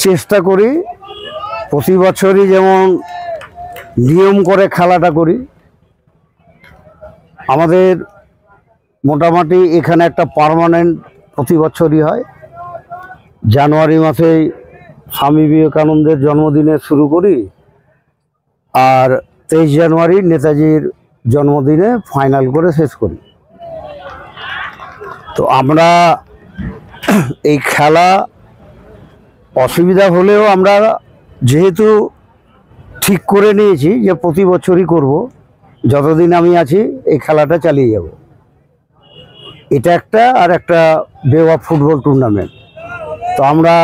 চেষ্টা করি প্রতি বছরই যেমন নিয়ম করে খেলাটা করি। আমাদের মোটামুটি এখানে একটা পার্মানেন্ট প্রতি বছরই হয়। জানুয়ারি মাসে স্বামী বিবেকানন্দের জন্মদিনে শুরু করি, আর 23 জানুয়ারি নেতাজির জন্মদিনে ফাইনাল করে শেষ করি। তো আমরা এই খেলা অসুবিধা হলেও আমরা যেহেতু ঠিক করে নিয়েছি যে প্রতি বছরই করব, যতদিন আমি আছি এই খেলাটা চালিয়ে যাব। এটা একটা, আর একটা বেওয়া ফুটবল টুর্নামেন্ট। তো আমরা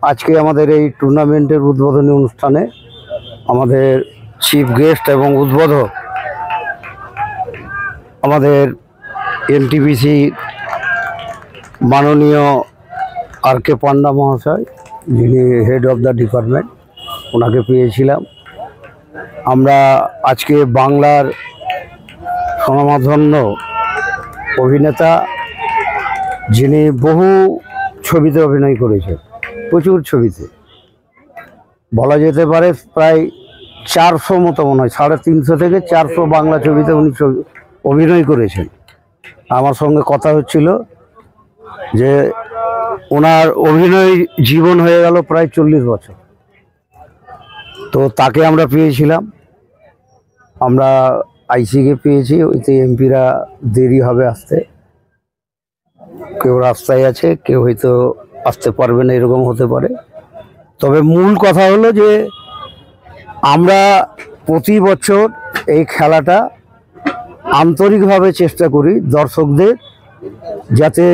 আজকে আমাদের এই টুর্নামেন্টের উদ্বোধনী অনুষ্ঠানে আমাদের চিফ গেস্ট এবং উদ্বোধক আমাদের এনটিপিসি মাননীয় RK পান্ডা মহাশয়, যিনি হেড অফ দ্য ডিপার্টমেন্ট, ওনাকে পেয়েছিলাম। আমরা আজকে বাংলার স্বনামধন্য অভিনেতা, যিনি বহু ছবিতে অভিনয় করেছেন, প্রচুর ছবিতে, বলা যেতে পারে প্রায় 400 মতো, মনে হয় 350 থেকে 400 বাংলা ছবিতে উনি অভিনয় করেছেন। আমার সঙ্গে কথা হচ্ছিল যে ওনার অভিনয় জীবন হয়ে গেল প্রায় 40 বছর। তো তাকে আমরা পেয়েছিলাম। আমরা আইসিকে পেয়েছি, ওইতে এমপিরা দেরি হবে আসতে, কেউ রাস্তায় আছে, কেউ হয়তো আসতে পারবে না, এরকম হতে পারে। তবে মূল কথা হলো যে আমরা প্রতি বছর এই খেলাটা আন্তরিকভাবে চেষ্টা করি দর্শকদের, যাতে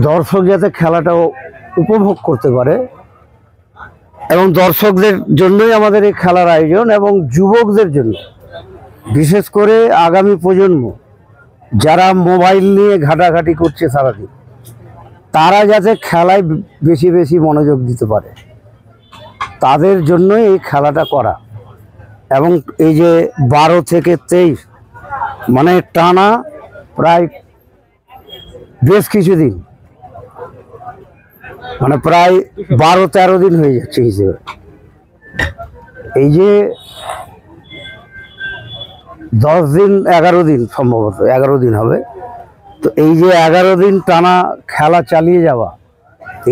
দর্শক যাতে খেলাটা উপভোগ করতে পারে, এবং দর্শকদের জন্যই আমাদের এই খেলার আয়োজন। এবং যুবকদের জন্য, বিশেষ করে আগামী প্রজন্ম যারা মোবাইল নিয়ে ঘাটাঘাটি করছে সারাদিন, তারা যাতে খেলায় বেশি বেশি মনোযোগ দিতে পারে, তাদের জন্যই এই খেলাটা করা। এবং এই যে 12 থেকে 23 মানে টানা প্রায় বেশ কিছুদিন, মানে প্রায় 12-13 দিন হয়ে যাচ্ছে হিসেবে। এই যে 10 দিন 11 দিন, সম্ভবত 11 দিন হবে। তো এই যে 11 দিন টানা খেলা চালিয়ে যাওয়া,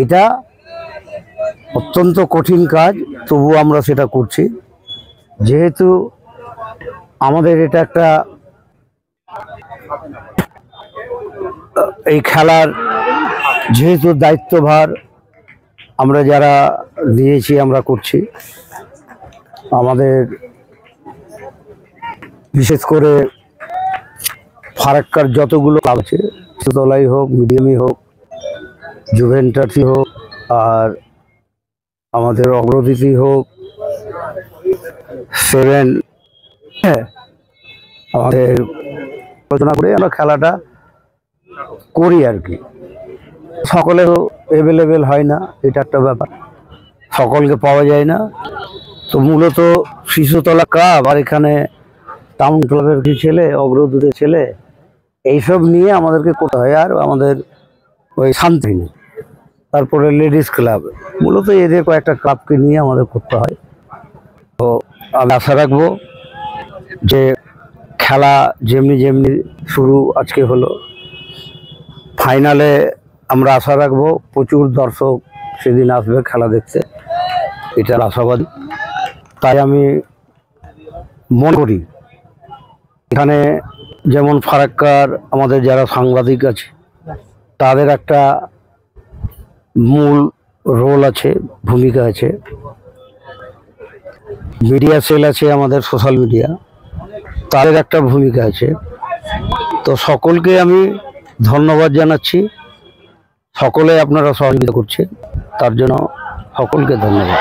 এটা অত্যন্ত কঠিন কাজ, তবু আমরা সেটা করছি। যেহেতু আমাদের এটা একটা, এই খেলার যেহেতু দায়িত্বভার আমরা যারা নিয়েছি আমরা করছি। আমাদের বিশেষ করে ফারাক্কার যতগুলো ক্লাব আছে, সুতলাই হোক, মিডিয়ামই হোক, জুভেন্টাসই হোক, আর আমাদের অগ্রগতি হোক, 7, আমাদের আলোচনা করে আমরা খেলাটা করি আর কি। সকলেও অ্যাভেলেবেল হয় না, এটা একটা ব্যাপার, সকলকে পাওয়া যায় না। তো মূলত শিশুতলা ক্লাব আর এখানে টাউন ক্লাবের কি ছেলে, অগ্রদূতের ছেলে, এইসব নিয়ে আমাদেরকে করতে হয়। আর আমাদের ওই শান্তি, তারপরে লেডিস ক্লাব, মূলত এদের কয়েকটা ক্লাবকে নিয়ে আমাদের করতে হয়। তো আমি আশা রাখবো যে খেলা যেমনি যেমনি শুরু আজকে হলো, ফাইনালে আমরা আশা রাখবো প্রচুর দর্শক সেদিন আসবে খেলা দেখতে, এটার আশাবাদী। তাই আমি মনে করি এখানে যেমন ফারাক্কার আমাদের যারা সাংবাদিক আছে, তাদের একটা মূল রোল আছে, ভূমিকা আছে। মিডিয়া সেল আছে, আমাদের সোশ্যাল মিডিয়া, তাদের একটা ভূমিকা আছে। তো সকলকে আমি ধন্যবাদ জানাচ্ছি, সকলে আপনারা সহযোগিতা করছে, তার জন্য সকলকে ধন্যবাদ।